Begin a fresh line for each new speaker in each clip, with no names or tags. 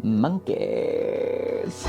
monkeys.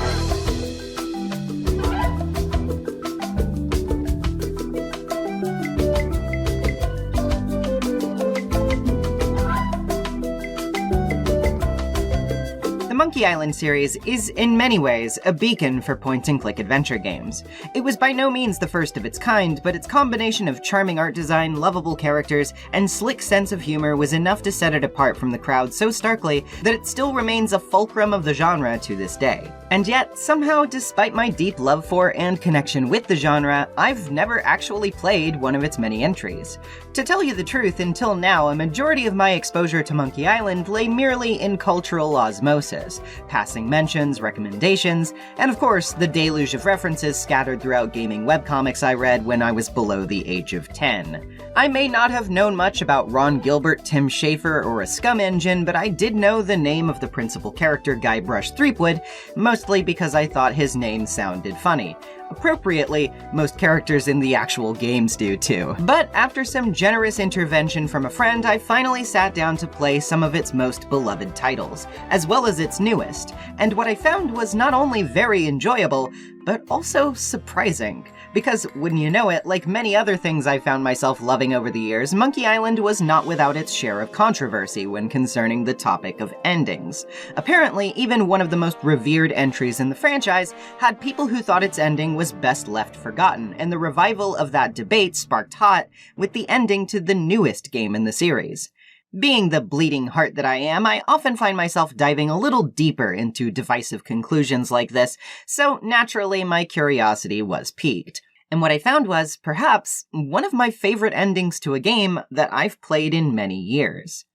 The Monkey Island series is, in many ways, a beacon for point-and-click adventure games. It was by no means the first of its kind, but its combination of charming art design, lovable characters, and slick sense of humor was enough to set it apart from the crowd so starkly that it still remains a fulcrum of the genre to this day. And yet, somehow, despite my deep love for and connection with the genre, I've never actually played one of its many entries. To tell you the truth, until now, a majority of my exposure to Monkey Island lay merely in cultural osmosis, passing mentions, recommendations, and of course, the deluge of references scattered throughout gaming webcomics I read when I was below the age of 10. I may not have known much about Ron Gilbert, Tim Schafer, or a Scum Engine, but I did know the name of the principal character, Guybrush Threepwood, mostly because I thought his name sounded funny. Appropriately, most characters in the actual games do too. But after some generous intervention from a friend, I finally sat down to play some of its most beloved titles, as well as its newest, and what I found was not only very enjoyable, but also surprising. Because, wouldn't you know it, like many other things I found myself loving over the years, Monkey Island was not without its share of controversy when concerning the topic of endings. Apparently, even one of the most revered entries in the franchise had people who thought its ending was best left forgotten, and the revival of that debate sparked hot with the ending to the newest game in the series. Being the bleeding heart that I am, I often find myself diving a little deeper into divisive conclusions like this, so naturally my curiosity was piqued. And what I found was, perhaps, one of my favorite endings to a game that I've played in many years.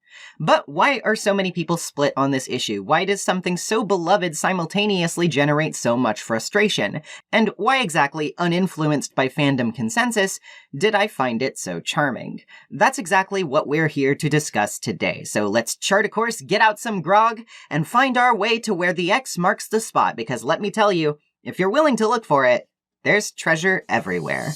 But why are so many people split on this issue? Why does something so beloved simultaneously generate so much frustration? And why exactly, uninfluenced by fandom consensus, did I find it so charming? That's exactly what we're here to discuss today, so let's chart a course, get out some grog, and find our way to where the X marks the spot, because let me tell you, if you're willing to look for it, there's treasure everywhere.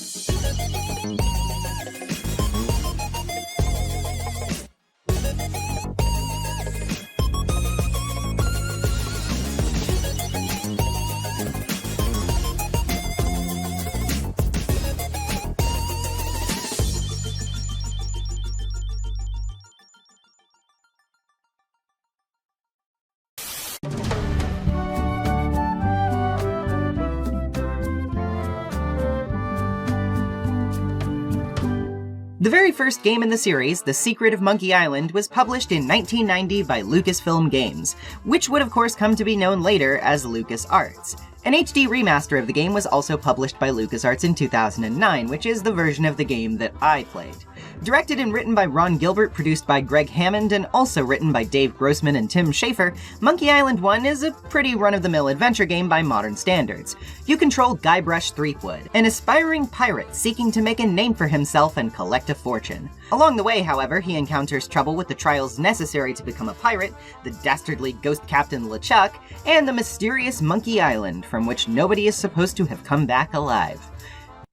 The very first game in the series, The Secret of Monkey Island, was published in 1990 by Lucasfilm Games, which would of course come to be known later as LucasArts. An HD remaster of the game was also published by LucasArts in 2009, which is the version of the game that I played. Directed and written by Ron Gilbert, produced by Greg Hammond, and also written by Dave Grossman and Tim Schafer, Monkey Island 1 is a pretty run-of-the-mill adventure game by modern standards. You control Guybrush Threepwood, an aspiring pirate seeking to make a name for himself and collect a fortune. Along the way, however, he encounters trouble with the trials necessary to become a pirate, the dastardly ghost captain LeChuck, and the mysterious Monkey Island, from which nobody is supposed to have come back alive.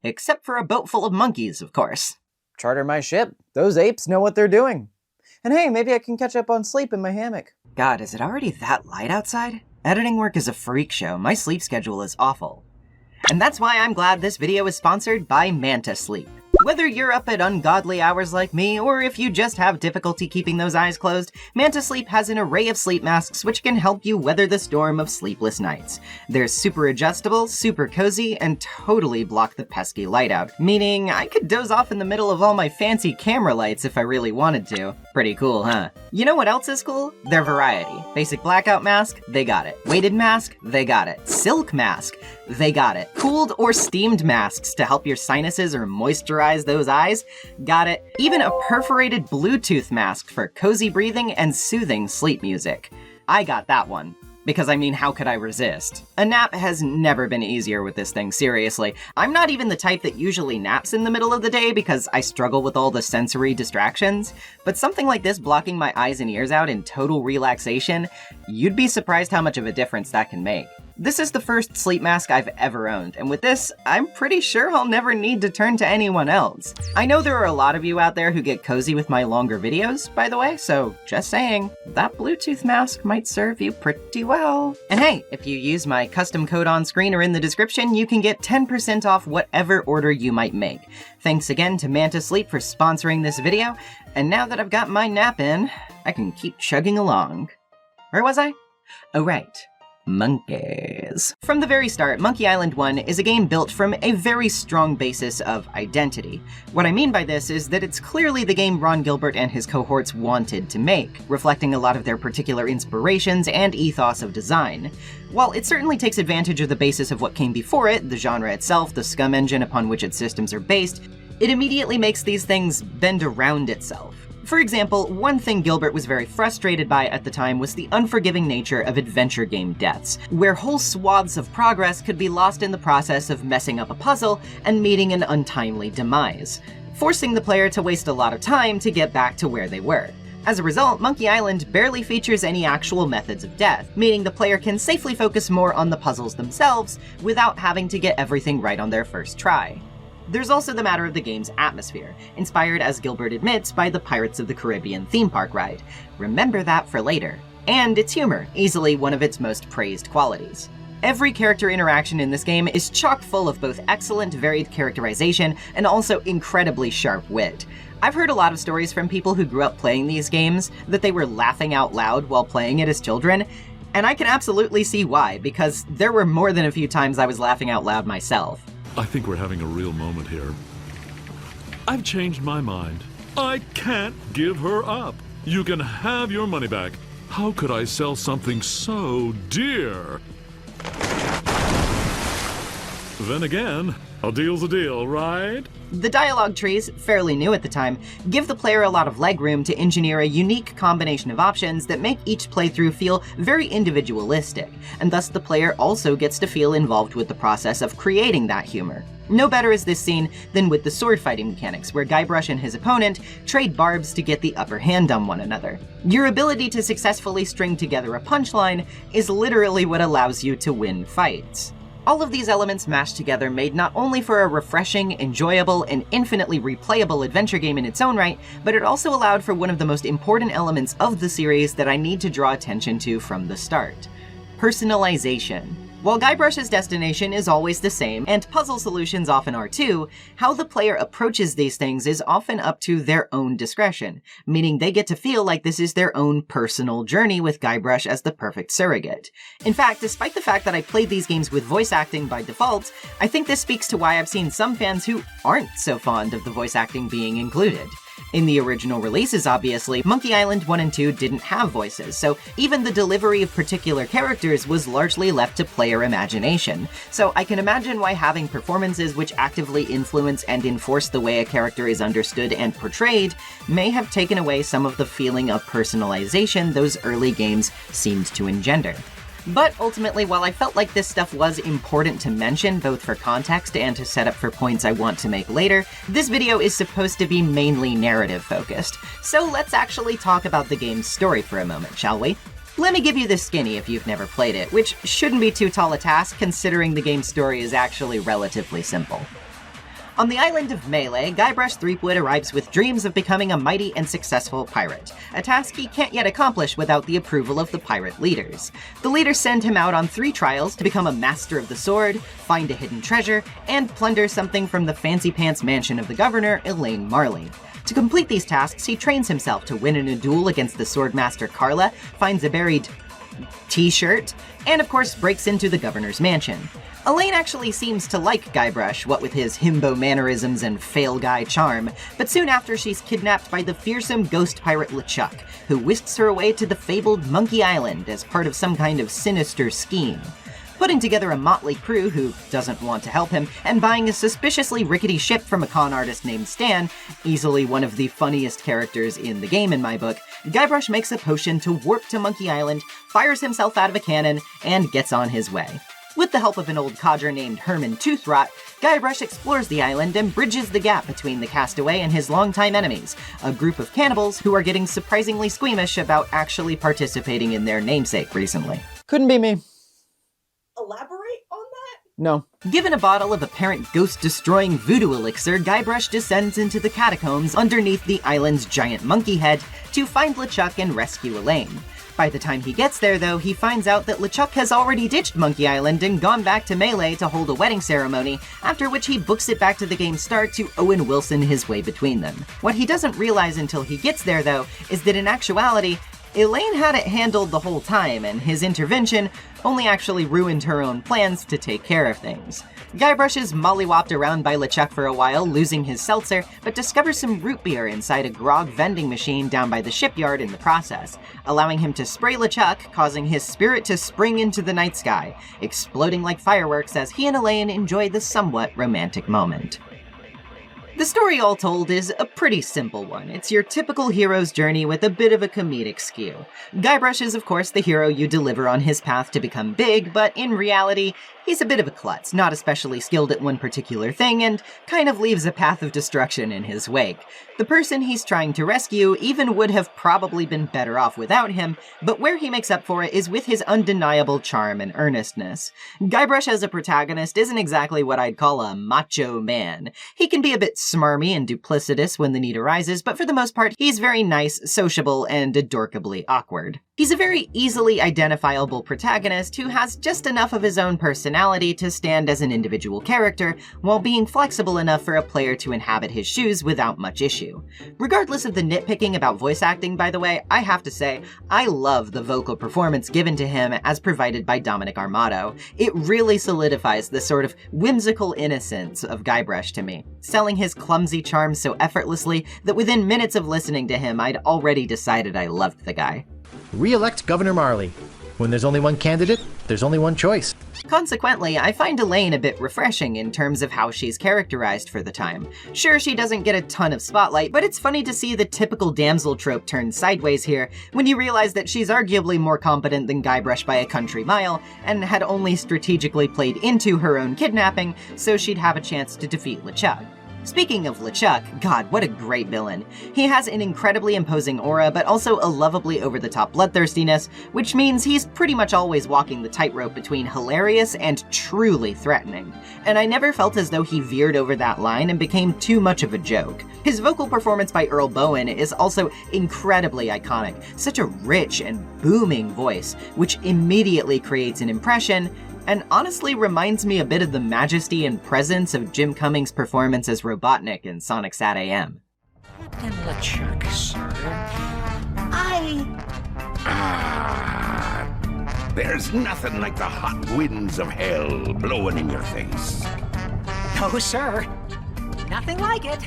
Except for a boat full of monkeys, of course.
Charter my ship. Those apes know what they're doing. And hey, maybe I can catch up on sleep in my hammock.
God, is it already that light outside? Editing work is a freak show. My sleep schedule is awful. And that's why I'm glad this video is sponsored by Manta Sleep. Whether you're up at ungodly hours like me, or if you just have difficulty keeping those eyes closed, Manta Sleep has an array of sleep masks which can help you weather the storm of sleepless nights. They're super adjustable, super cozy, and totally block the pesky light out, meaning I could doze off in the middle of all my fancy camera lights if I really wanted to. Pretty cool, huh? You know what else is cool? Their variety. Basic blackout mask, they got it. Weighted mask, they got it. Silk mask, they got it. Cooled or steamed masks to help your sinuses or moisturize those eyes, got it. Even a perforated Bluetooth mask for cozy breathing and soothing sleep music. I got that one. Because, I mean, how could I resist? A nap has never been easier with this thing, seriously. I'm not even the type that usually naps in the middle of the day because I struggle with all the sensory distractions, but something like this blocking my eyes and ears out in total relaxation, you'd be surprised how much of a difference that can make. This is the first sleep mask I've ever owned, and with this, I'm pretty sure I'll never need to turn to anyone else. I know there are a lot of you out there who get cozy with my longer videos, by the way, so just saying, that Bluetooth mask might serve you pretty well. And hey, if you use my custom code on screen or in the description, you can get 10% off whatever order you might make. Thanks again to Manta Sleep for sponsoring this video, and now that I've got my nap in, I can keep chugging along. Where was I? Oh right. Monkeys. From the very start, Monkey Island 1 is a game built from a very strong basis of identity. What I mean by this is that it's clearly the game Ron Gilbert and his cohorts wanted to make, reflecting a lot of their particular inspirations and ethos of design. While it certainly takes advantage of the basis of what came before it, the genre itself, the scum engine upon which its systems are based, it immediately makes these things bend around itself. For example, one thing Gilbert was very frustrated by at the time was the unforgiving nature of adventure game deaths, where whole swaths of progress could be lost in the process of messing up a puzzle and meeting an untimely demise, forcing the player to waste a lot of time to get back to where they were. As a result, Monkey Island barely features any actual methods of death, meaning the player can safely focus more on the puzzles themselves without having to get everything right on their first try. There's also the matter of the game's atmosphere, inspired, as Gilbert admits, by the Pirates of the Caribbean theme park ride. Remember that for later. And its humor, easily one of its most praised qualities. Every character interaction in this game is chock full of both excellent, varied characterization and also incredibly sharp wit. I've heard a lot of stories from people who grew up playing these games that they were laughing out loud while playing it as children, and I can absolutely see why, because there were more than a few times I was laughing out loud myself.
I think we're having a real moment here. I've changed my mind. I can't give her up. You can have your money back. How could I sell something so dear? Then again, a deal's a deal, right?
The dialogue trees, fairly new at the time, give the player a lot of legroom to engineer a unique combination of options that make each playthrough feel very individualistic, and thus the player also gets to feel involved with the process of creating that humor. No better is this seen than with the sword fighting mechanics, where Guybrush and his opponent trade barbs to get the upper hand on one another. Your ability to successfully string together a punchline is literally what allows you to win fights. All of these elements mashed together made not only for a refreshing, enjoyable, and infinitely replayable adventure game in its own right, but it also allowed for one of the most important elements of the series that I need to draw attention to from the start: personalization. While Guybrush's destination is always the same, and puzzle solutions often are too, how the player approaches these things is often up to their own discretion, meaning they get to feel like this is their own personal journey with Guybrush as the perfect surrogate. In fact, despite the fact that I played these games with voice acting by default, I think this speaks to why I've seen some fans who aren't so fond of the voice acting being included. In the original releases, obviously, Monkey Island 1 and 2 didn't have voices, so even the delivery of particular characters was largely left to player imagination. So I can imagine why having performances which actively influence and enforce the way a character is understood and portrayed may have taken away some of the feeling of personalization those early games seemed to engender. But ultimately, while I felt like this stuff was important to mention, both for context and to set up for points I want to make later, this video is supposed to be mainly narrative-focused. So let's actually talk about the game's story for a moment, shall we? Let me give you the skinny if you've never played it, which shouldn't be too tall a task considering the game's story is actually relatively simple. On the island of Melee, Guybrush Threepwood arrives with dreams of becoming a mighty and successful pirate, a task he can't yet accomplish without the approval of the pirate leaders. The leaders send him out on 3 trials to become a master of the sword, find a hidden treasure, and plunder something from the fancy-pants mansion of the governor, Elaine Marley. To complete these tasks, he trains himself to win in a duel against the swordmaster Carla, finds a buried t-shirt, and of course breaks into the governor's mansion. Elaine actually seems to like Guybrush, what with his himbo mannerisms and fail guy charm, but soon after she's kidnapped by the fearsome ghost pirate LeChuck, who whisks her away to the fabled Monkey Island as part of some kind of sinister scheme. Putting together a motley crew who doesn't want to help him, and buying a suspiciously rickety ship from a con artist named Stan, easily one of the funniest characters in the game in my book, Guybrush makes a potion to warp to Monkey Island, fires himself out of a cannon, and gets on his way. With the help of an old codger named Herman Toothrot, Guybrush explores the island and bridges the gap between the castaway and his longtime enemies, a group of cannibals who are getting surprisingly squeamish about actually participating in their namesake recently.
Couldn't be me.
elaborate on that?
No.
Given a bottle of apparent ghost-destroying voodoo elixir, Guybrush descends into the catacombs underneath the island's giant monkey head to find LeChuck and rescue Elaine. By the time he gets there, though, he finds out that LeChuck has already ditched Monkey Island and gone back to Melee to hold a wedding ceremony, after which he books it back to the game's start to Owen Wilson his way between them. What he doesn't realize until he gets there, though, is that in actuality, Elaine had it handled the whole time, and his intervention only actually ruined her own plans to take care of things. Guybrush is mollywopped around by LeChuck for a while, losing his seltzer, but discovers some root beer inside a grog vending machine down by the shipyard in the process, allowing him to spray LeChuck, causing his spirit to spring into the night sky, exploding like fireworks as he and Elaine enjoy the somewhat romantic moment. The story all told is a pretty simple one. It's your typical hero's journey with a bit of a comedic skew. Guybrush is of course the hero you deliver on his path to become big, but in reality, he's a bit of a klutz, not especially skilled at one particular thing, and kind of leaves a path of destruction in his wake. The person he's trying to rescue even would have probably been better off without him, but where he makes up for it is with his undeniable charm and earnestness. Guybrush as a protagonist isn't exactly what I'd call a macho man. He can be a bit smarmy and duplicitous when the need arises, but for the most part, he's very nice, sociable, and adorkably awkward. He's a very easily identifiable protagonist who has just enough of his own personality to stand as an individual character, while being flexible enough for a player to inhabit his shoes without much issue. Regardless of the nitpicking about voice acting, by the way, I have to say, I love the vocal performance given to him as provided by Dominic Armato. It really solidifies the sort of whimsical innocence of Guybrush to me, selling his clumsy charm so effortlessly that within minutes of listening to him, I'd already decided I loved the guy.
Re-elect Governor Marley. When there's only one candidate, there's only one choice.
Consequently, I find Elaine a bit refreshing in terms of how she's characterized for the time. Sure, she doesn't get a ton of spotlight, but it's funny to see the typical damsel trope turned sideways here, when you realize that she's arguably more competent than Guybrush by a country mile, and had only strategically played into her own kidnapping so she'd have a chance to defeat LeChuck. Speaking of LeChuck, god, what a great villain. He has an incredibly imposing aura, but also a lovably over-the-top bloodthirstiness, which means he's pretty much always walking the tightrope between hilarious and truly threatening. And I never felt as though he veered over that line and became too much of a joke. His vocal performance by Earl Bowen is also incredibly iconic, such a rich and booming voice, which immediately creates an impression, and honestly reminds me a bit of the majesty and presence of Jim Cummings' performance as Robotnik in Sonic Sat AM.
Captain LeChuck, sir.
There's nothing like the hot winds of hell blowing in your face.
No, sir. Nothing like it.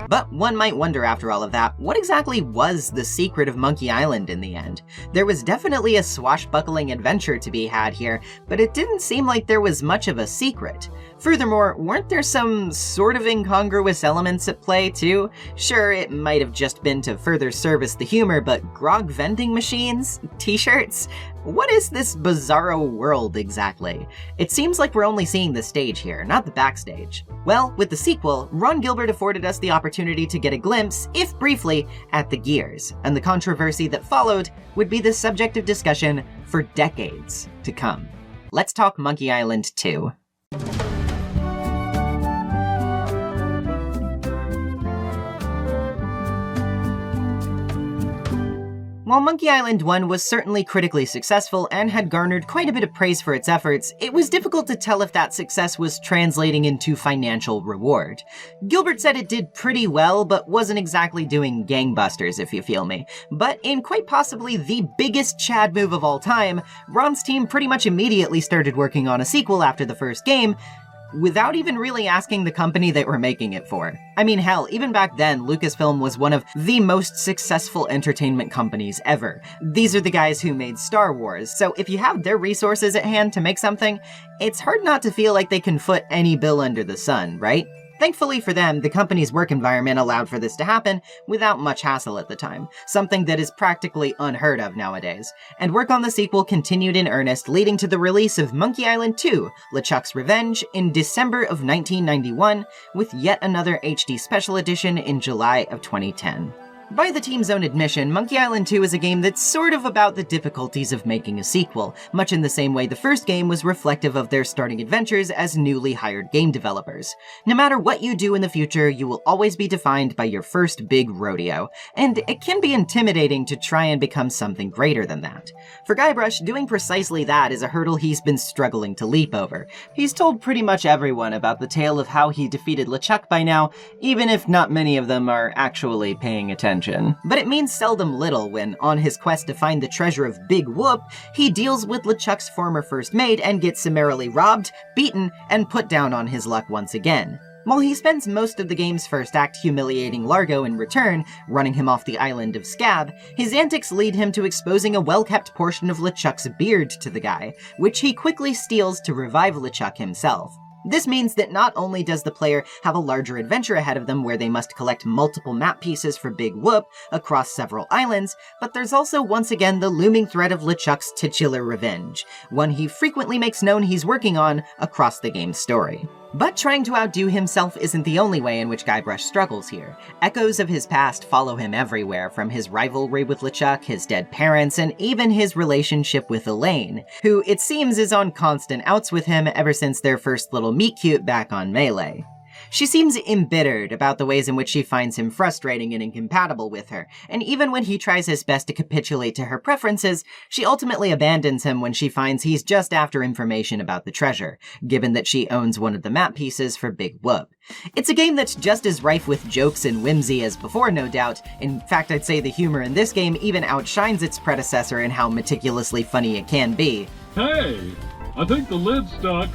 But one might wonder after all of that, what exactly was the secret of Monkey Island in the end? There was definitely a swashbuckling adventure to be had here, but it didn't seem like there was much of a secret. Furthermore, weren't there some sort of incongruous elements at play too? Sure, it might have just been to further service the humor, but grog vending machines? T-shirts? What is this bizarro world exactly? It seems like we're only seeing the stage here, not the backstage. Well, with the sequel, Ron Gilbert afforded us the opportunity to get a glimpse, if briefly, at the gears, and the controversy that followed would be the subject of discussion for decades to come. Let's talk Monkey Island 2. While Monkey Island 1 was certainly critically successful and had garnered quite a bit of praise for its efforts, it was difficult to tell if that success was translating into financial reward. Gilbert said it did pretty well, but wasn't exactly doing gangbusters, if you feel me. But in quite possibly the biggest Chad move of all time, Ron's team pretty much immediately started working on a sequel after the first game, without even really asking the company they were making it for. I mean, hell, even back then, Lucasfilm was one of the most successful entertainment companies ever. These are the guys who made Star Wars, so if you have their resources at hand to make something, it's hard not to feel like they can foot any bill under the sun, right? Thankfully for them, the company's work environment allowed for this to happen without much hassle at the time, something that is practically unheard of nowadays. And work on the sequel continued in earnest, leading to the release of Monkey Island 2, LeChuck's Revenge, in December of 1991, with yet another HD Special Edition in July of 2010. By the team's own admission, Monkey Island 2 is a game that's sort of about the difficulties of making a sequel, much in the same way the first game was reflective of their starting adventures as newly hired game developers. No matter what you do in the future, you will always be defined by your first big rodeo, and it can be intimidating to try and become something greater than that. For Guybrush, doing precisely that is a hurdle he's been struggling to leap over. He's told pretty much everyone about the tale of how he defeated LeChuck by now, even if not many of them are actually paying attention. But it means seldom little when, on his quest to find the treasure of Big Whoop, he deals with LeChuck's former first mate and gets summarily robbed, beaten, and put down on his luck once again. While he spends most of the game's first act humiliating Largo in return, running him off the island of Scab, his antics lead him to exposing a well-kept portion of LeChuck's beard to the guy, which he quickly steals to revive LeChuck himself. This means that not only does the player have a larger adventure ahead of them where they must collect multiple map pieces for Big Whoop across several islands, but there's also once again the looming threat of LeChuck's titular revenge, one he frequently makes known he's working on across the game's story. But trying to outdo himself isn't the only way in which Guybrush struggles here. Echoes of his past follow him everywhere, from his rivalry with LeChuck, his dead parents, and even his relationship with Elaine, who it seems is on constant outs with him ever since their first little meet-cute back on Melee. She seems embittered about the ways in which she finds him frustrating and incompatible with her, and even when he tries his best to capitulate to her preferences, she ultimately abandons him when she finds he's just after information about the treasure, given that she owns one of the map pieces for Big Whoop. It's a game that's just as rife with jokes and whimsy as before, no doubt. In fact, I'd say the humor in this game even outshines its predecessor in how meticulously funny it can be.
Hey, I think the lid's stuck.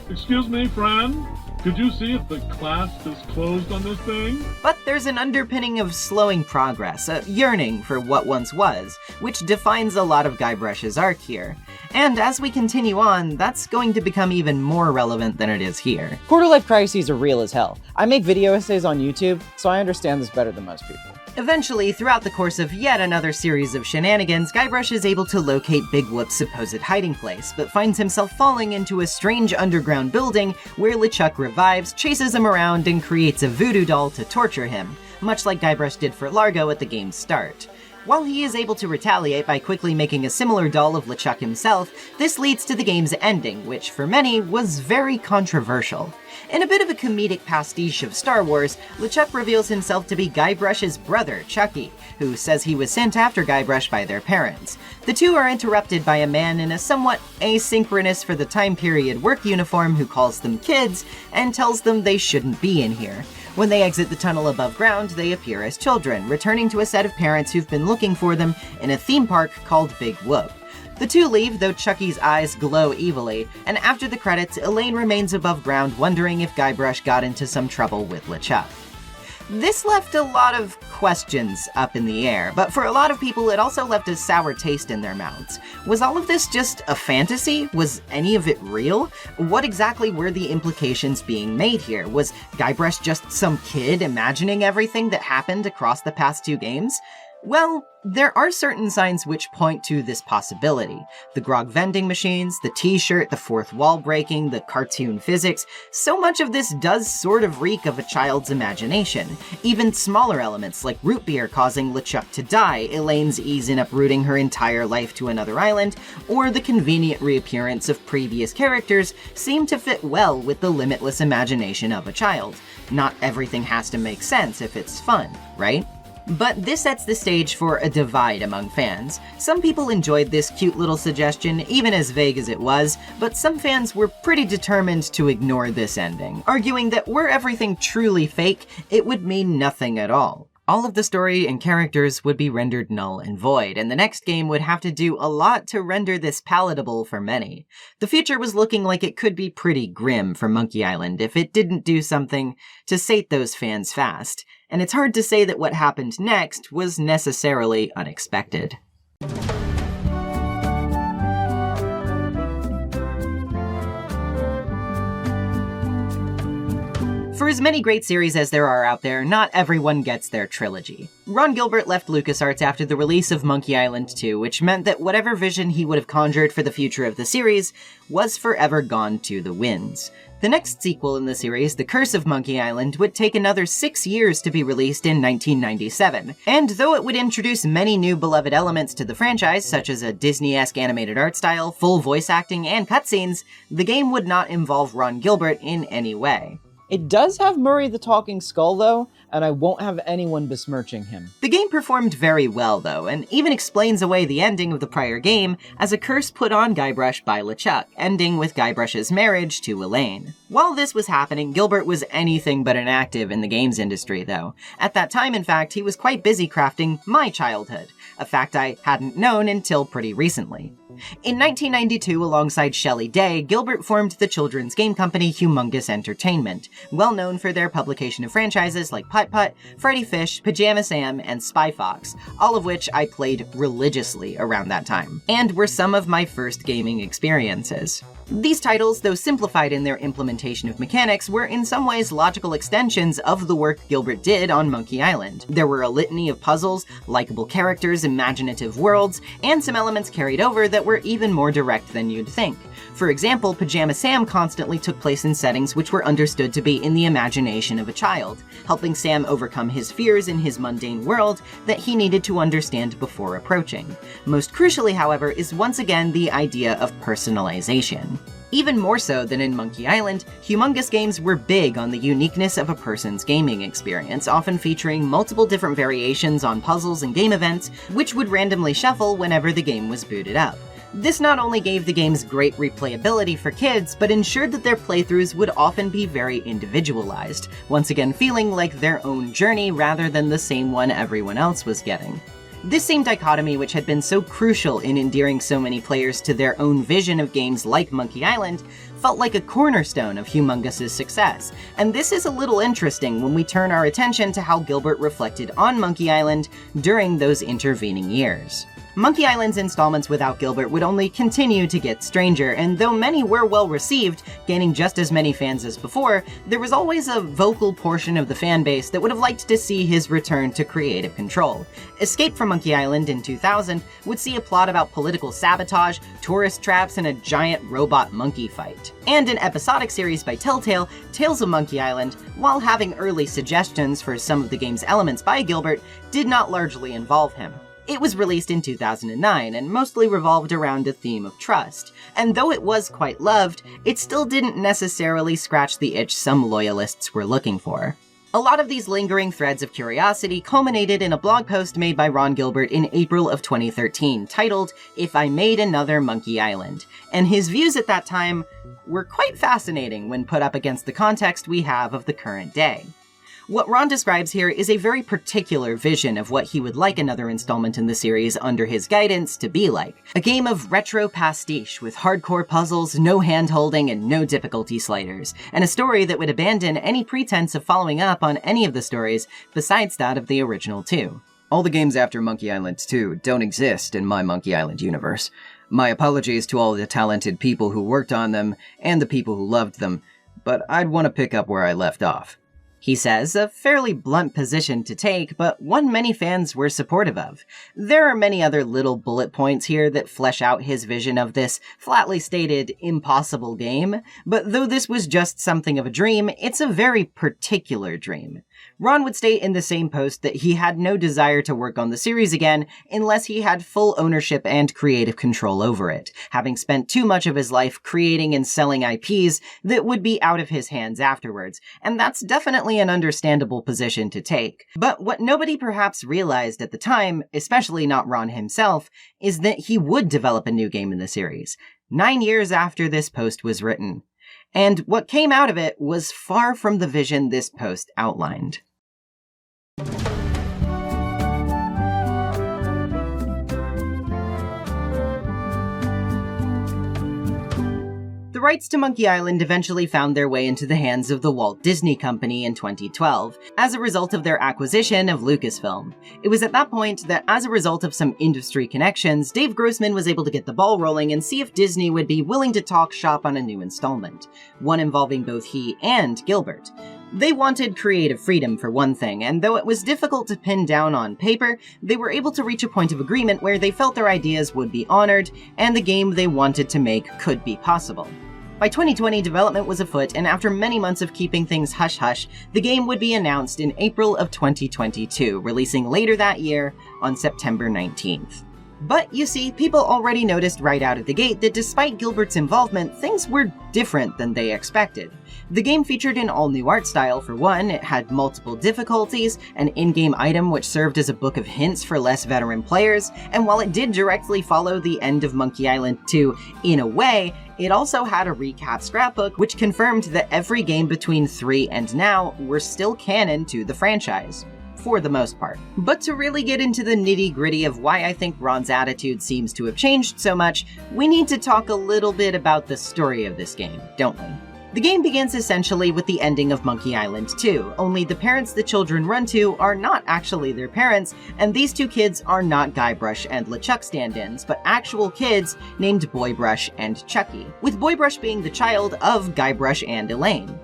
Excuse me, friend? Could you see if the clasp is closed on this thing?
But there's an underpinning of slowing progress, a yearning for what once was, which defines a lot of Guybrush's arc here. And as we continue on, that's going to become even more relevant than it is here.
Quarter-life crises are real as hell. I make video essays on YouTube, so I understand this better than most people.
Eventually, throughout the course of yet another series of shenanigans, Guybrush is able to locate Big Whoop's supposed hiding place, but finds himself falling into a strange underground building where LeChuck revives, chases him around, and creates a voodoo doll to torture him, much like Guybrush did for Largo at the game's start. While he is able to retaliate by quickly making a similar doll of LeChuck himself, this leads to the game's ending, which for many was very controversial. In a bit of a comedic pastiche of Star Wars, LeChuck reveals himself to be Guybrush's brother, Chucky, who says he was sent after Guybrush by their parents. The two are interrupted by a man in a somewhat asynchronous for the time period work uniform who calls them kids and tells them they shouldn't be in here. When they exit the tunnel above ground, they appear as children, returning to a set of parents who've been looking for them in a theme park called Big Whoop. The two leave, though Chucky's eyes glow evilly, and after the credits, Elaine remains above ground wondering if Guybrush got into some trouble with LeChuck. This left a lot of questions up in the air, but for a lot of people it also left a sour taste in their mouths. Was all of this just a fantasy? Was any of it real? What exactly were the implications being made here? Was Guybrush just some kid imagining everything that happened across the past two games? Well, there are certain signs which point to this possibility. The grog vending machines, the t-shirt, the fourth wall breaking, the cartoon physics, so much of this does sort of reek of a child's imagination. Even smaller elements like root beer causing LeChuck to die, Elaine's ease in uprooting her entire life to another island, or the convenient reappearance of previous characters seem to fit well with the limitless imagination of a child. Not everything has to make sense if it's fun, right? But this sets the stage for a divide among fans. Some people enjoyed this cute little suggestion, even as vague as it was, but some fans were pretty determined to ignore this ending, arguing that were everything truly fake, it would mean nothing at all. All of the story and characters would be rendered null and void, and the next game would have to do a lot to render this palatable for many. The future was looking like it could be pretty grim for Monkey Island if it didn't do something to sate those fans fast, and it's hard to say that what happened next was necessarily unexpected. For as many great series as there are out there, not everyone gets their trilogy. Ron Gilbert left LucasArts after the release of Monkey Island 2, which meant that whatever vision he would have conjured for the future of the series was forever gone to the winds. The next sequel in the series, The Curse of Monkey Island, would take another 6 years to be released in 1997, and though it would introduce many new beloved elements to the franchise, such as a Disney-esque animated art style, full voice acting, and cutscenes, the game would not involve Ron Gilbert in any way.
It does have Murray the Talking Skull, though, and I won't have anyone besmirching him.
The game performed very well, though, and even explains away the ending of the prior game as a curse put on Guybrush by LeChuck, ending with Guybrush's marriage to Elaine. While this was happening, Gilbert was anything but inactive in the games industry, though. At that time, in fact, he was quite busy crafting my childhood, a fact I hadn't known until pretty recently. In 1992, alongside Shelley Day, Gilbert formed the children's game company Humongous Entertainment, well known for their publication of franchises like Putt-Putt, Freddy Fish, Pajama Sam, and Spy Fox, all of which I played religiously around that time, and were some of my first gaming experiences. These titles, though simplified in their implementation of mechanics, were in some ways logical extensions of the work Gilbert did on Monkey Island. There were a litany of puzzles, likable characters, imaginative worlds, and some elements carried over that were even more direct than you'd think. For example, Pajama Sam constantly took place in settings which were understood to be in the imagination of a child, helping Sam overcome his fears in his mundane world that he needed to understand before approaching. Most crucially, however, is once again the idea of personalization. Even more so than in Monkey Island, Humongous games were big on the uniqueness of a person's gaming experience, often featuring multiple different variations on puzzles and game events, which would randomly shuffle whenever the game was booted up. This not only gave the games great replayability for kids, but ensured that their playthroughs would often be very individualized, once again feeling like their own journey rather than the same one everyone else was getting. This same dichotomy, which had been so crucial in endearing so many players to their own vision of games like Monkey Island, felt like a cornerstone of Humongous's success, and this is a little interesting when we turn our attention to how Gilbert reflected on Monkey Island during those intervening years. Monkey Island's installments without Gilbert would only continue to get stranger, and though many were well received, gaining just as many fans as before, there was always a vocal portion of the fanbase that would have liked to see his return to creative control. Escape from Monkey Island in 2000 would see a plot about political sabotage, tourist traps, and a giant robot monkey fight. And an episodic series by Telltale, Tales of Monkey Island, while having early suggestions for some of the game's elements by Gilbert, did not largely involve him. It was released in 2009 and mostly revolved around a theme of trust, and though it was quite loved, it still didn't necessarily scratch the itch some loyalists were looking for. A lot of these lingering threads of curiosity culminated in a blog post made by Ron Gilbert in April of 2013, titled, "If I Made Another Monkey Island," and his views at that time were quite fascinating when put up against the context we have of the current day. What Ron describes here is a very particular vision of what he would like another installment in the series under his guidance to be like. A game of retro pastiche with hardcore puzzles, no hand-holding, and no difficulty sliders, and a story that would abandon any pretense of following up on any of the stories besides that of the original two.
All the games after Monkey Island 2 don't exist in my Monkey Island universe. My apologies to all the talented people who worked on them and the people who loved them, but I'd want to pick up where I left off.
He says, a fairly blunt position to take, but one many fans were supportive of. There are many other little bullet points here that flesh out his vision of this flatly stated, impossible game, but though this was just something of a dream, it's a very particular dream. Ron would state in the same post that he had no desire to work on the series again unless he had full ownership and creative control over it, having spent too much of his life creating and selling IPs that would be out of his hands afterwards, and that's definitely an understandable position to take. But what nobody perhaps realized at the time, especially not Ron himself, is that he would develop a new game in the series, 9 years after this post was written. And what came out of it was far from the vision this post outlined. The rights to Monkey Island eventually found their way into the hands of the Walt Disney Company in 2012, as a result of their acquisition of Lucasfilm. It was at that point that, as a result of some industry connections, Dave Grossman was able to get the ball rolling and see if Disney would be willing to talk shop on a new installment, one involving both he and Gilbert. They wanted creative freedom for one thing, and though it was difficult to pin down on paper, they were able to reach a point of agreement where they felt their ideas would be honored, and the game they wanted to make could be possible. By 2020, development was afoot, and after many months of keeping things hush-hush, the game would be announced in April of 2022, releasing later that year on September 19th. But you see, people already noticed right out of the gate that despite Gilbert's involvement, things were different than they expected. The game featured an all-new art style for one, it had multiple difficulties, an in-game item which served as a book of hints for less veteran players, and while it did directly follow the end of Monkey Island 2 in a way, it also had a recap scrapbook which confirmed that every game between 3 and now were still canon to the franchise. For the most part. But to really get into the nitty-gritty of why I think Ron's attitude seems to have changed so much, we need to talk a little bit about the story of this game, don't we? The game begins essentially with the ending of Monkey Island 2, only the parents the children run to are not actually their parents, and these two kids are not Guybrush and LeChuck stand-ins, but actual kids named Boybrush and Chucky, with Boybrush being the child of Guybrush and Elaine.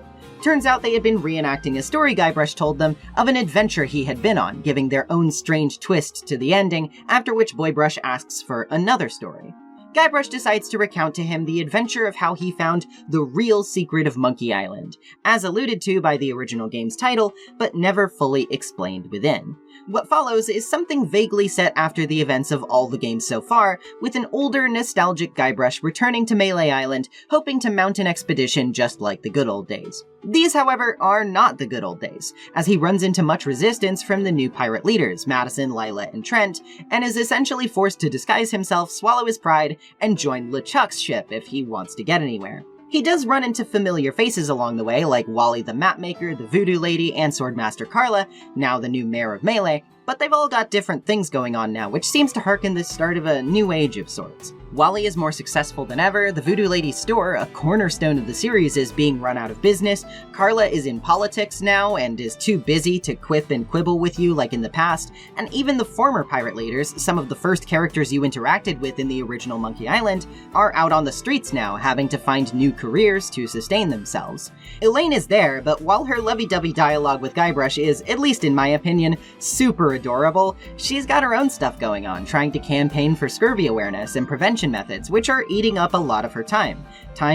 Turns out they had been reenacting a story Guybrush told them of an adventure he had been on, giving their own strange twist to the ending, after which Boybrush asks for another story. Guybrush decides to recount to him the adventure of how he found the real secret of Monkey Island, as alluded to by the original game's title, but never fully explained within. What follows is something vaguely set after the events of all the games so far, with an older, nostalgic Guybrush returning to Melee Island, hoping to mount an expedition just like the good old days. These, however, are not the good old days, as he runs into much resistance from the new pirate leaders, Madison, Lila, and Trent, and is essentially forced to disguise himself, swallow his pride, and join LeChuck's ship if he wants to get anywhere. He does run into familiar faces along the way, like Wally the Mapmaker, the Voodoo Lady, and Swordmaster Carla, now the new mayor of Melee, but they've all got different things going on now, which seems to harken the start of a new age of sorts. Wally is more successful than ever, the Voodoo Lady's store, a cornerstone of the series, is being run out of business, Carla is in politics now and is too busy to quip and quibble with you like in the past, and even the former pirate leaders, some of the first characters you interacted with in the original Monkey Island, are out on the streets now, having to find new careers to sustain themselves. Elaine is there, but while her lovey-dovey dialogue with Guybrush is, at least in my opinion, super adorable, she's got her own stuff going on, trying to campaign for scurvy awareness and prevention methods, which are eating up a lot of her time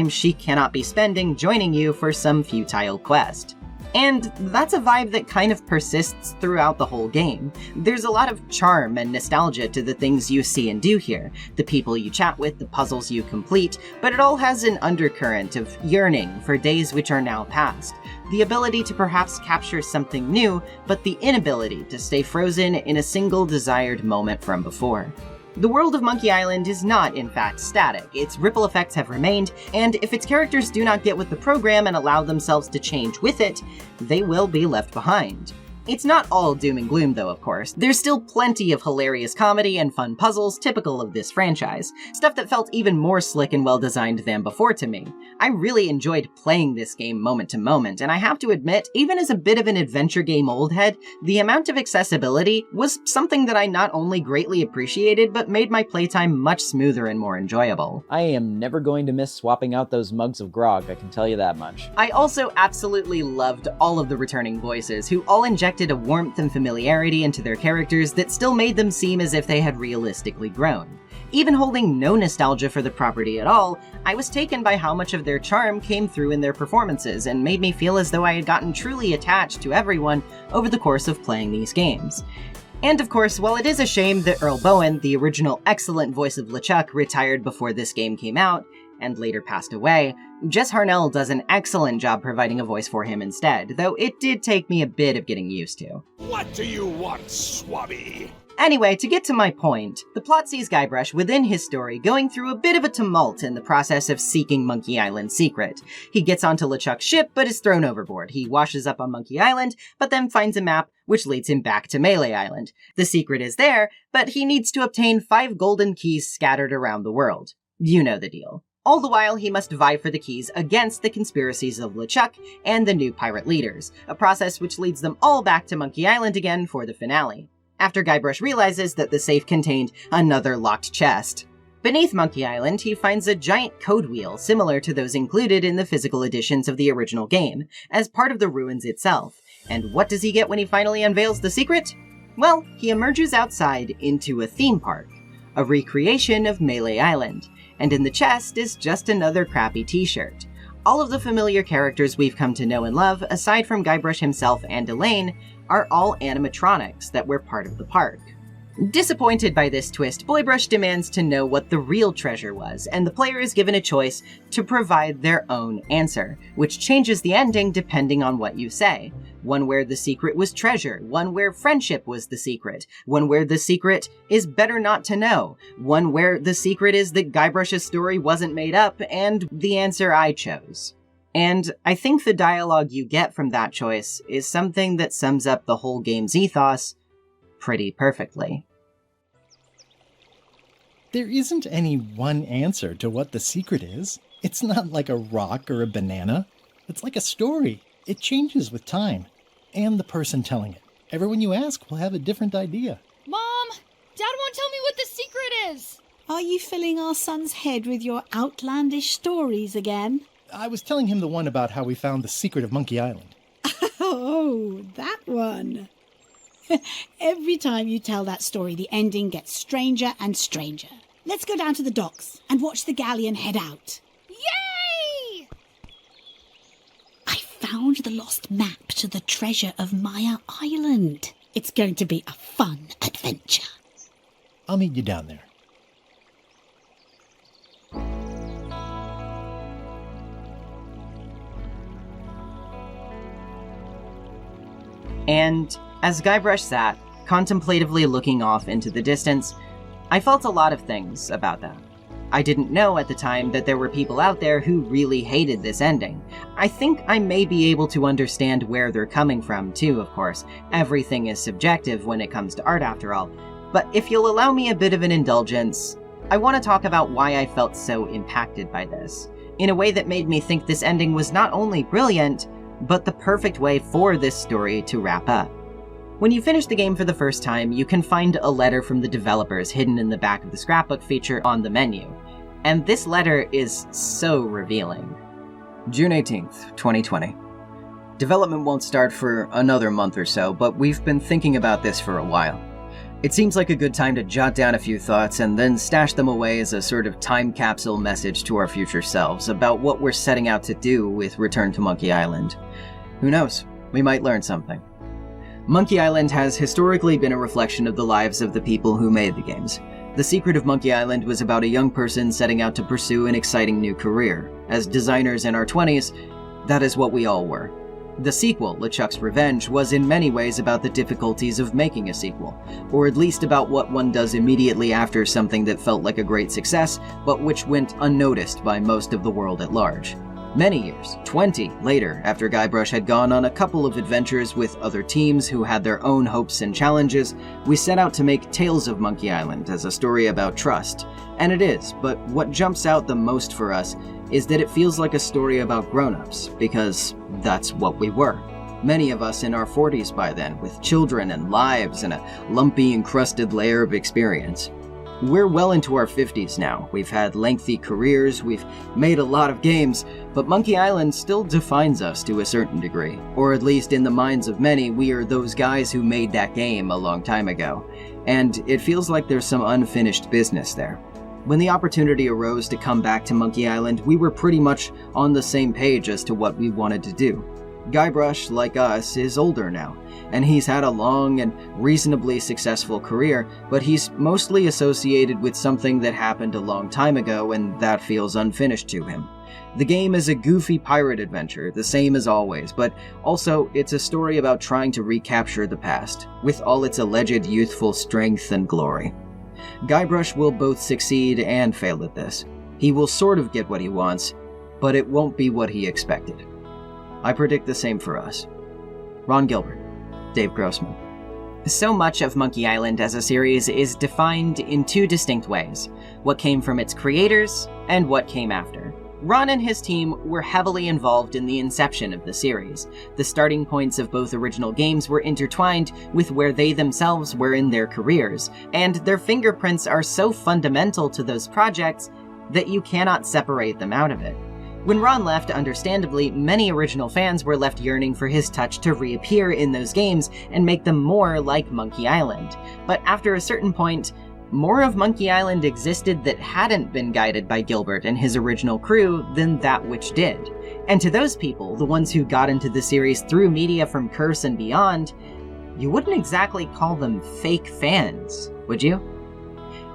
she cannot be spending joining you for some futile quest. And that's a vibe that kind of persists throughout the whole game. There's a lot of charm and nostalgia to the things you see and do here, the people you chat with, the puzzles you complete, but it all has an undercurrent of yearning for days which are now past, the ability to perhaps capture something new, but the inability to stay frozen in a single desired moment from before. The world of Monkey Island is not, in fact, static. Its ripple effects have remained, and if its characters do not get with the program and allow themselves to change with it, they will be left behind. It's not all doom and gloom though, of course. There's still plenty of hilarious comedy and fun puzzles typical of this franchise, stuff that felt even more slick and well-designed than before to me. I really enjoyed playing this game moment to moment, and I have to admit, even as a bit of an adventure game old head, the amount of accessibility was something that I not only greatly appreciated, but made my playtime much smoother and more enjoyable.
I am never going to miss swapping out those mugs of grog, I can tell you that much.
I also absolutely loved all of the returning voices, who all injected a warmth and familiarity into their characters that still made them seem as if they had realistically grown. Even holding no nostalgia for the property at all, I was taken by how much of their charm came through in their performances and made me feel as though I had gotten truly attached to everyone over the course of playing these games. And of course, while it is a shame that Earl Bowen, the original excellent voice of LeChuck, retired before this game came out, and later passed away, Jess Harnell does an excellent job providing a voice for him instead, though it did take me a bit of getting used to.
What do you want, Swabby?
Anyway, to get to my point, the plot sees Guybrush within his story going through a bit of a tumult in the process of seeking Monkey Island's secret. He gets onto LeChuck's ship, but is thrown overboard. He washes up on Monkey Island, but then finds a map which leads him back to Melee Island. The secret is there, but he needs to obtain 5 golden keys scattered around the world. You know the deal. All the while, he must vie for the keys against the conspiracies of LeChuck and the new pirate leaders, a process which leads them all back to Monkey Island again for the finale, after Guybrush realizes that the safe contained another locked chest. Beneath Monkey Island, he finds a giant code wheel similar to those included in the physical editions of the original game, as part of the ruins itself. And what does he get when he finally unveils the secret? Well, he emerges outside into a theme park, a recreation of Melee Island, and in the chest is just another crappy t-shirt. All of the familiar characters we've come to know and love, aside from Guybrush himself and Elaine, are all animatronics that were part of the park. Disappointed by this twist, Boybrush demands to know what the real treasure was, and the player is given a choice to provide their own answer, which changes the ending depending on what you say. One where the secret was treasure, one where friendship was the secret, one where the secret is better not to know, one where the secret is that Guybrush's story wasn't made up, and the answer I chose. And I think the dialogue you get from that choice is something that sums up the whole game's ethos pretty perfectly.
There isn't any one answer to what the secret is. It's not like a rock or a banana. It's like a story. It changes with time and the person telling it. Everyone you ask will have a different idea.
Mom! Dad won't tell me what the secret is!
Are you filling our son's head with your outlandish stories again?
I was telling him the one about how we found the secret of Monkey Island.
Oh, that one. Every time you tell that story, the ending gets stranger and stranger. Let's go down to the docks and watch the galleon head out.
Yay!
I found the lost map to the treasure of Maya Island. It's going to be a fun adventure.
I'll meet you down there.
And as Guybrush sat, contemplatively looking off into the distance, I felt a lot of things about that. I didn't know at the time that there were people out there who really hated this ending. I think I may be able to understand where they're coming from, too, of course. Everything is subjective when it comes to art, after all. But if you'll allow me a bit of an indulgence, I want to talk about why I felt so impacted by this, in a way that made me think this ending was not only brilliant, but the perfect way for this story to wrap up. When you finish the game for the first time, you can find a letter from the developers hidden in the back of the scrapbook feature on the menu. And this letter is so revealing.
June 18th, 2020. Development won't start for another month or so, but we've been thinking about this for a while. It seems like a good time to jot down a few thoughts and then stash them away as a sort of time capsule message to our future selves about what we're setting out to do with Return to Monkey Island. Who knows? We might learn something. Monkey Island has historically been a reflection of the lives of the people who made the games. The secret of Monkey Island was about a young person setting out to pursue an exciting new career. As designers in our 20s, that is what we all were. The sequel, LeChuck's Revenge, was in many ways about the difficulties of making a sequel, or at least about what one does immediately after something that felt like a great success, but which went unnoticed by most of the world at large. Many years, 20 later, after Guybrush had gone on a couple of adventures with other teams who had their own hopes and challenges, we set out to make Tales of Monkey Island as a story about trust. And it is, but what jumps out the most for us is that it feels like a story about grown-ups, because that's what we were. Many of us in our 40s by then, with children and lives and a lumpy, encrusted layer of experience. We're well into our 50s now. We've had lengthy careers, we've made a lot of games, but Monkey Island still defines us to a certain degree. Or at least in the minds of many, we are those guys who made that game a long time ago. And it feels like there's some unfinished business there. When the opportunity arose to come back to Monkey Island, we were pretty much on the same page as to what we wanted to do. Guybrush, like us, is older now, and he's had a long and reasonably successful career, but he's mostly associated with something that happened a long time ago, and that feels unfinished to him. The game is a goofy pirate adventure, the same as always, but also it's a story about trying to recapture the past, with all its alleged youthful strength and glory. Guybrush will both succeed and fail at this. He will sort of get what he wants, but it won't be what he expected. I predict the same for us. Ron Gilbert, Dave Grossman.
So much of Monkey Island as a series is defined in two distinct ways: what came from its creators and what came after. Ron and his team were heavily involved in the inception of the series. The starting points of both original games were intertwined with where they themselves were in their careers, and their fingerprints are so fundamental to those projects that you cannot separate them out of it. When Ron left, understandably, many original fans were left yearning for his touch to reappear in those games and make them more like Monkey Island. But after a certain point, more of Monkey Island existed that hadn't been guided by Gilbert and his original crew than that which did. And to those people, the ones who got into the series through media from Curse and beyond, you wouldn't exactly call them fake fans, would you?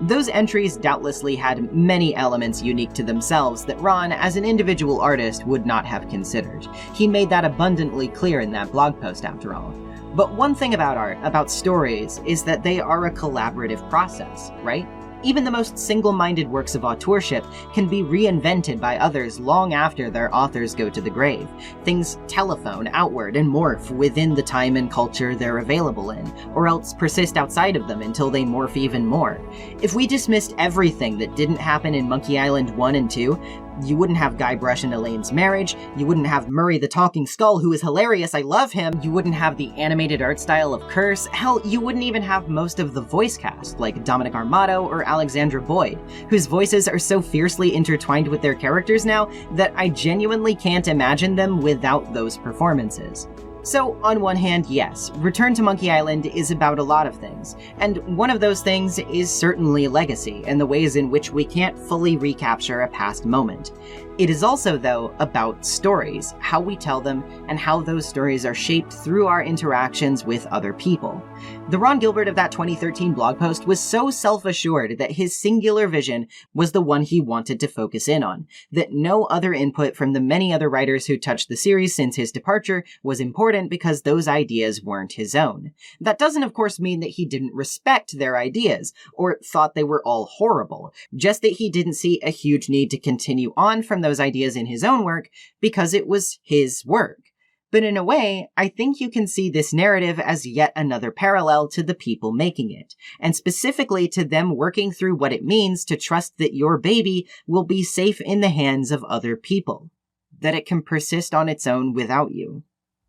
Those entries doubtlessly had many elements unique to themselves that Ron, as an individual artist, would not have considered. He made that abundantly clear in that blog post, after all. But one thing about art, about stories, is that they are a collaborative process, right? Even the most single-minded works of authorship can be reinvented by others long after their authors go to the grave. Things telephone outward and morph within the time and culture they're available in, or else persist outside of them until they morph even more. If we dismissed everything that didn't happen in Monkey Island 1 and 2, you wouldn't have Guybrush and Elaine's marriage, you wouldn't have Murray the Talking Skull, who is hilarious, I love him, you wouldn't have the animated art style of Curse, hell, you wouldn't even have most of the voice cast, like Dominic Armato or Alexandra Boyd, whose voices are so fiercely intertwined with their characters now that I genuinely can't imagine them without those performances. So, on one hand, yes, Return to Monkey Island is about a lot of things, and one of those things is certainly legacy and the ways in which we can't fully recapture a past moment. It is also, though, about stories, how we tell them, and how those stories are shaped through our interactions with other people. The Ron Gilbert of that 2013 blog post was so self-assured that his singular vision was the one he wanted to focus in on, that no other input from the many other writers who touched the series since his departure was important because those ideas weren't his own. That doesn't, of course, mean that he didn't respect their ideas, or thought they were all horrible, just that he didn't see a huge need to continue on from those ideas in his own work because it was his work. But in a way, I think you can see this narrative as yet another parallel to the people making it, and specifically to them working through what it means to trust that your baby will be safe in the hands of other people, that it can persist on its own without you.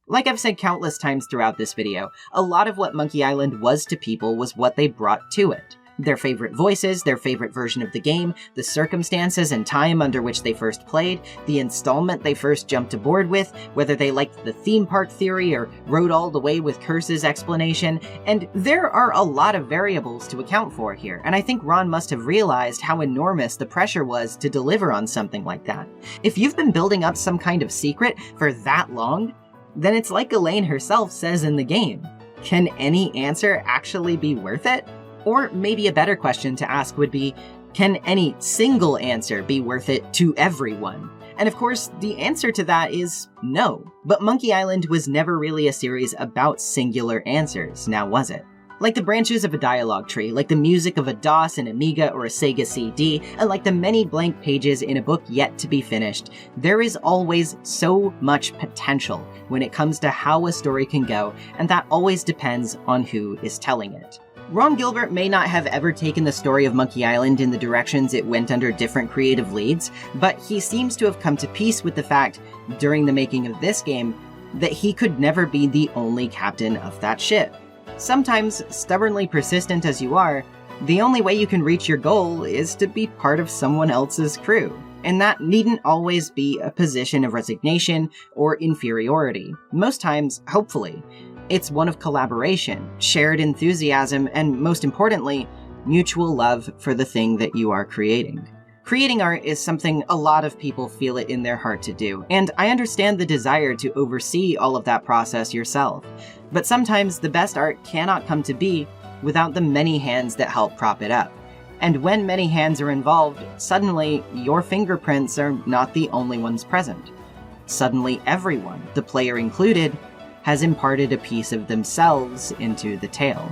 Like I've said countless times throughout this video, a lot of what Monkey Island was to people was what they brought to it. Their favorite voices, their favorite version of the game, the circumstances and time under which they first played, the installment they first jumped aboard with, whether they liked the theme park theory or rode all the way with Curse's explanation, and there are a lot of variables to account for here, and I think Ron must have realized how enormous the pressure was to deliver on something like that. If you've been building up some kind of secret for that long, then it's like Elaine herself says in the game. Can any answer actually be worth it? Or maybe a better question to ask would be, can any single answer be worth it to everyone? And of course, the answer to that is no. But Monkey Island was never really a series about singular answers, now was it? Like the branches of a dialogue tree, like the music of a DOS, an Amiga, or a Sega CD, and like the many blank pages in a book yet to be finished, there is always so much potential when it comes to how a story can go, and that always depends on who is telling it. Ron Gilbert may not have ever taken the story of Monkey Island in the directions it went under different creative leads, but he seems to have come to peace with the fact, during the making of this game, that he could never be the only captain of that ship. Sometimes, stubbornly persistent as you are, the only way you can reach your goal is to be part of someone else's crew. And that needn't always be a position of resignation or inferiority. Most times, hopefully, it's one of collaboration, shared enthusiasm, and most importantly, mutual love for the thing that you are creating. Creating art is something a lot of people feel it in their heart to do, and I understand the desire to oversee all of that process yourself. But sometimes the best art cannot come to be without the many hands that help prop it up. And when many hands are involved, suddenly your fingerprints are not the only ones present. Suddenly everyone, the player included, has imparted a piece of themselves into the tale.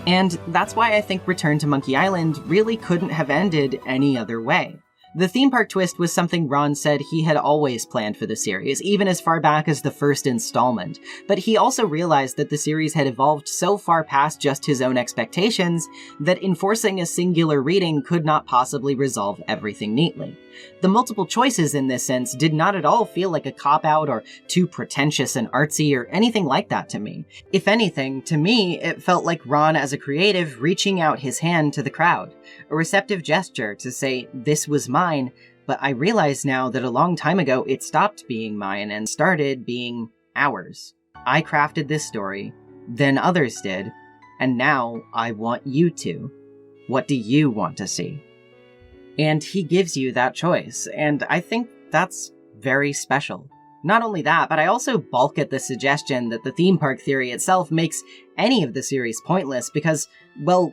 And that's why I think Return to Monkey Island really couldn't have ended any other way. The theme park twist was something Ron said he had always planned for the series, even as far back as the first installment, but he also realized that the series had evolved so far past just his own expectations that enforcing a singular reading could not possibly resolve everything neatly. The multiple choices in this sense did not at all feel like a cop-out or too pretentious and artsy or anything like that to me. If anything, to me, it felt like Ron as a creative reaching out his hand to the crowd, a receptive gesture to say, this was mine, but I realize now that a long time ago it stopped being mine and started being ours. I crafted this story, then others did, and now I want you to. What do you want to see? And he gives you that choice, and I think that's very special. Not only that, but I also balk at the suggestion that the theme park theory itself makes any of the series pointless because, well,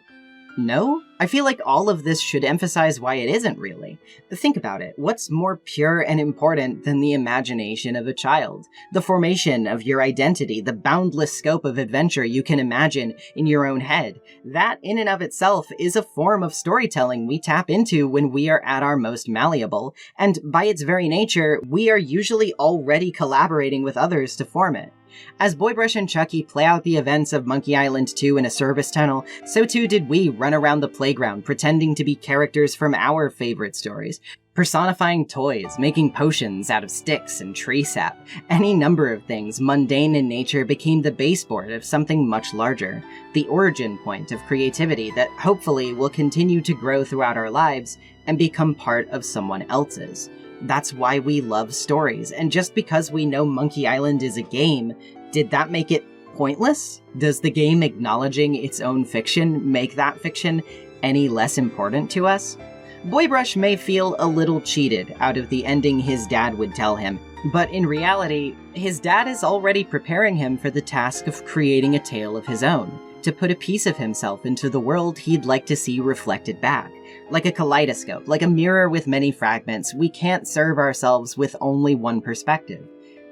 no? I feel like all of this should emphasize why it isn't really. Think about it. What's more pure and important than the imagination of a child? The formation of your identity, the boundless scope of adventure you can imagine in your own head. That, in and of itself, is a form of storytelling we tap into when we are at our most malleable, and by its very nature, we are usually already collaborating with others to form it. As Boybrush and Chucky play out the events of Monkey Island 2 in a service tunnel, so too did we run around the playground pretending to be characters from our favorite stories, personifying toys, making potions out of sticks and tree sap. Any number of things mundane in nature became the baseboard of something much larger, the origin point of creativity that hopefully will continue to grow throughout our lives and become part of someone else's. That's why we love stories, and just because we know Monkey Island is a game, did that make it pointless? Does the game acknowledging its own fiction make that fiction any less important to us? Boybrush may feel a little cheated out of the ending his dad would tell him, but in reality, his dad is already preparing him for the task of creating a tale of his own, to put a piece of himself into the world he'd like to see reflected back. Like a kaleidoscope, like a mirror with many fragments, we can't serve ourselves with only one perspective.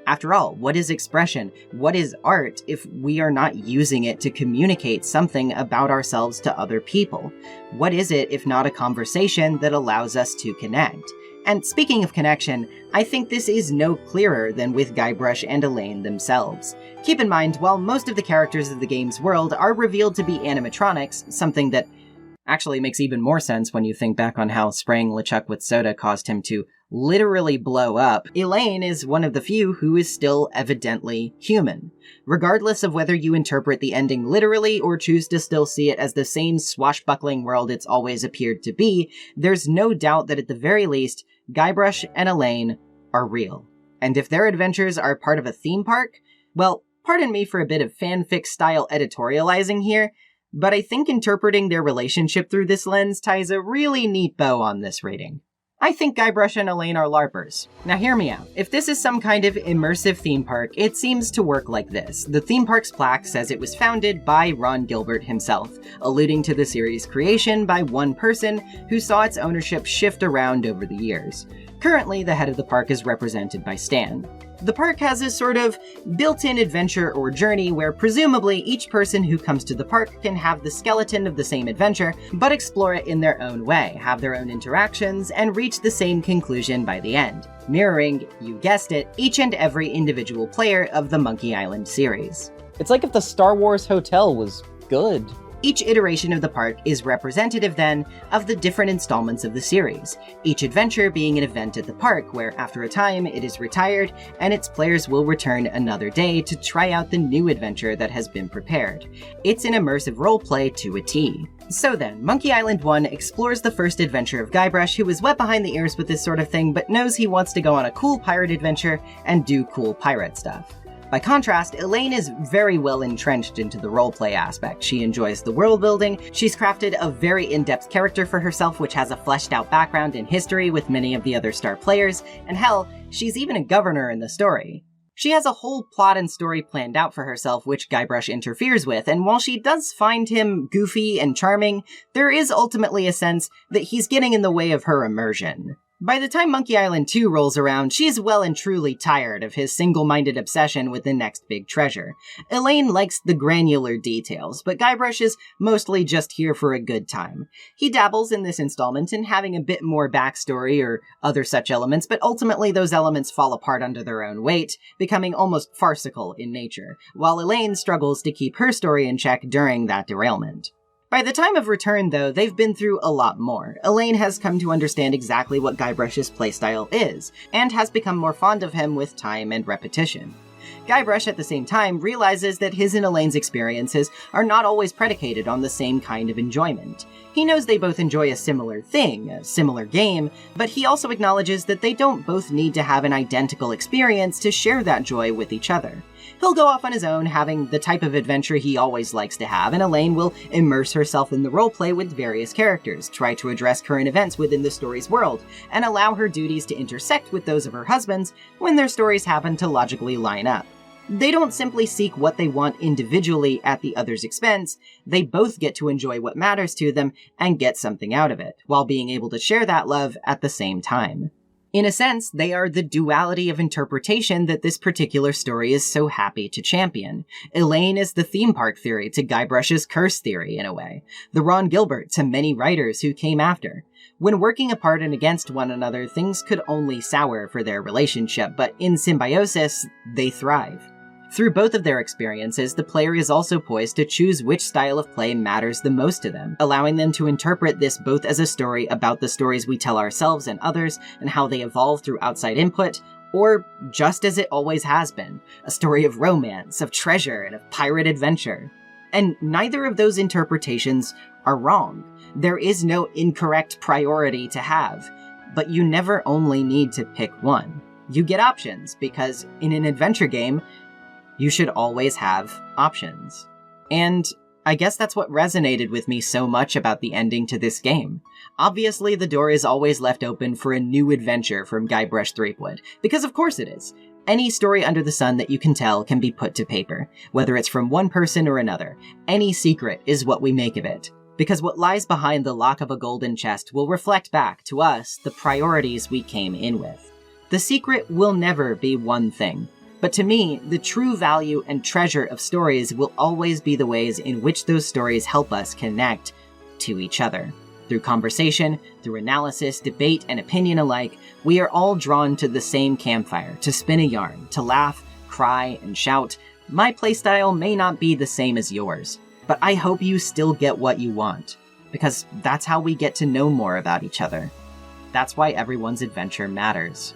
After all, what is expression? What is art if we are not using it to communicate something about ourselves to other people? What is it if not a conversation that allows us to connect? And speaking of connection, I think this is no clearer than with Guybrush and Elaine themselves. Keep in mind, while most of the characters of the game's world are revealed to be animatronics, something that actually makes even more sense when you think back on how spraying LeChuck with soda caused him to literally blow up, Elaine is one of the few who is still evidently human. Regardless of whether you interpret the ending literally or choose to still see it as the same swashbuckling world it's always appeared to be, there's no doubt that at the very least, Guybrush and Elaine are real. And if their adventures are part of a theme park, well, pardon me for a bit of fanfic-style editorializing here, but I think interpreting their relationship through this lens ties a really neat bow on this rating. I think Guybrush and Elaine are LARPers. Now hear me out. If this is some kind of immersive theme park, it seems to work like this. The theme park's plaque says it was founded by Ron Gilbert himself, alluding to the series' creation by one person who saw its ownership shift around over the years. Currently, the head of the park is represented by Stan. The park has a sort of built-in adventure or journey where presumably each person who comes to the park can have the skeleton of the same adventure, but explore it in their own way, have their own interactions, and reach the same conclusion by the end, mirroring, you guessed it, each and every individual player of the Monkey Island series.
It's like if the Star Wars Hotel was good.
Each iteration of the park is representative, then, of the different installments of the series, each adventure being an event at the park where, after a time, it is retired, and its players will return another day to try out the new adventure that has been prepared. It's an immersive roleplay to a T. So then, Monkey Island 1 explores the first adventure of Guybrush, who is wet behind the ears with this sort of thing, but knows he wants to go on a cool pirate adventure and do cool pirate stuff. By contrast, Elaine is very well entrenched into the roleplay aspect. She enjoys the world building, she's crafted a very in-depth character for herself which has a fleshed out background in history with many of the other star players, and hell, she's even a governor in the story. She has a whole plot and story planned out for herself which Guybrush interferes with, and while she does find him goofy and charming, there is ultimately a sense that he's getting in the way of her immersion. By the time Monkey Island 2 rolls around, she's well and truly tired of his single-minded obsession with the next big treasure. Elaine likes the granular details, but Guybrush is mostly just here for a good time. He dabbles in this installment in having a bit more backstory or other such elements, but ultimately those elements fall apart under their own weight, becoming almost farcical in nature, while Elaine struggles to keep her story in check during that derailment. By the time of return, though, they've been through a lot more. Elaine has come to understand exactly what Guybrush's playstyle is, and has become more fond of him with time and repetition. Guybrush, at the same time, realizes that his and Elaine's experiences are not always predicated on the same kind of enjoyment. He knows they both enjoy a similar thing, a similar game, but he also acknowledges that they don't both need to have an identical experience to share that joy with each other. He'll go off on his own, having the type of adventure he always likes to have, and Elaine will immerse herself in the roleplay with various characters, try to address current events within the story's world, and allow her duties to intersect with those of her husband's when their stories happen to logically line up. They don't simply seek what they want individually at the other's expense, they both get to enjoy what matters to them and get something out of it, while being able to share that love at the same time. In a sense, they are the duality of interpretation that this particular story is so happy to champion. Elaine is the theme park theory to Guybrush's curse theory, in a way, the Ron Gilbert to many writers who came after. When working apart and against one another, things could only sour for their relationship, but in symbiosis, they thrive. Through both of their experiences, the player is also poised to choose which style of play matters the most to them, allowing them to interpret this both as a story about the stories we tell ourselves and others, and how they evolve through outside input, or just as it always has been, a story of romance, of treasure, and of pirate adventure. And neither of those interpretations are wrong. There is no incorrect priority to have, but you never only need to pick one. You get options, because in an adventure game, you should always have options. And I guess that's what resonated with me so much about the ending to this game. Obviously, the door is always left open for a new adventure from Guybrush Threepwood, because of course it is. Any story under the sun that you can tell can be put to paper, whether it's from one person or another. Any secret is what we make of it. Because what lies behind the lock of a golden chest will reflect back to us the priorities we came in with. The secret will never be one thing. But to me, the true value and treasure of stories will always be the ways in which those stories help us connect to each other. Through conversation, through analysis, debate, and opinion alike, we are all drawn to the same campfire, to spin a yarn, to laugh, cry, and shout. My playstyle may not be the same as yours, but I hope you still get what you want, because that's how we get to know more about each other. That's why everyone's adventure matters.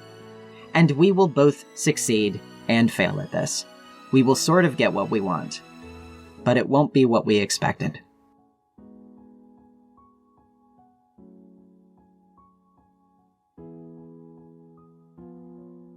And we will both succeed and fail at this. We will sort of get what we want, but it won't be what we expected.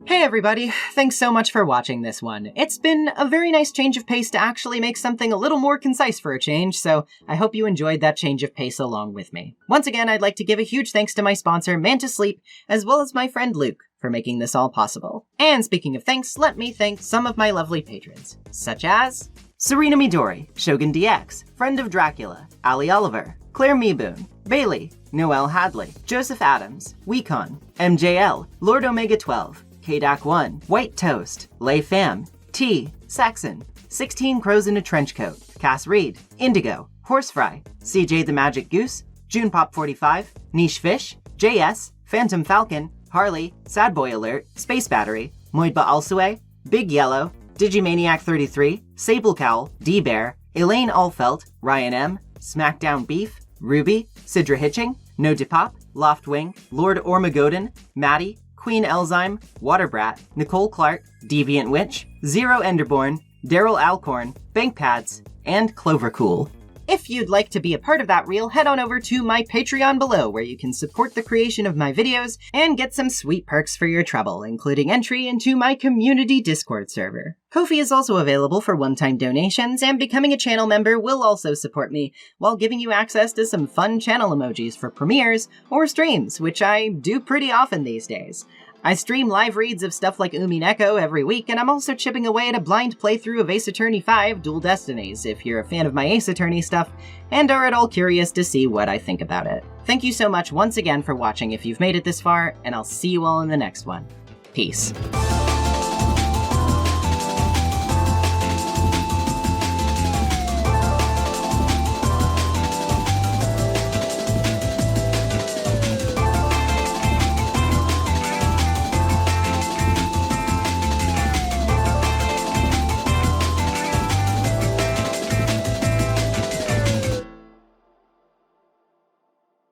Hey everybody, thanks so much for watching this one. It's been a very nice change of pace to actually make something a little more concise for a change, so I hope you enjoyed that change of pace along with me. Once again, I'd like to give a huge thanks to my sponsor, Mantis Sleep, as well as my friend Luke, for making this all possible. And speaking of thanks, let me thank some of my lovely patrons, such as Serena Midori, ShogunDX, Friend of Dracula, Ali Oliver, Claire Meeboon, Bailey, Noelle Hadley, Joseph Adams, Weecon, MJL, Lord Omega 12, KDAC1, White Toast, Lay Fam, T, Saxon, 16 Crows in a Trench Coat, Cass Reed, Indigo, Horsefry, CJ the Magic Goose, JunePop45, Niche Fish, JS, Phantom Falcon, Harley, Sad Boy Alert, Space Battery, Moidba Alsue, Big Yellow, Digimaniac 33, Sable Cowl, D-Bear, Elaine Allfelt, Ryan M, Smackdown Beef, Ruby, Sidra Hitching, No Depop, Loftwing, Lord Ormagoden, Maddie, Queen Elzyme, Waterbrat, Nicole Clark, Deviant Witch, Zero Enderborn, Daryl Alcorn, Bankpads, and Clovercool. If you'd like to be a part of that reel, head on over to my Patreon below, where you can support the creation of my videos and get some sweet perks for your trouble, including entry into my community Discord server. Ko-fi is also available for one-time donations, and becoming a channel member will also support me, while giving you access to some fun channel emojis for premieres or streams, which I do pretty often these days. I stream live reads of stuff like Umineko every week, and I'm also chipping away at a blind playthrough of Ace Attorney 5 Dual Destinies, if you're a fan of my Ace Attorney stuff, and are at all curious to see what I think about it. Thank you so much once again for watching if you've made it this far, and I'll see you all in the next one. Peace.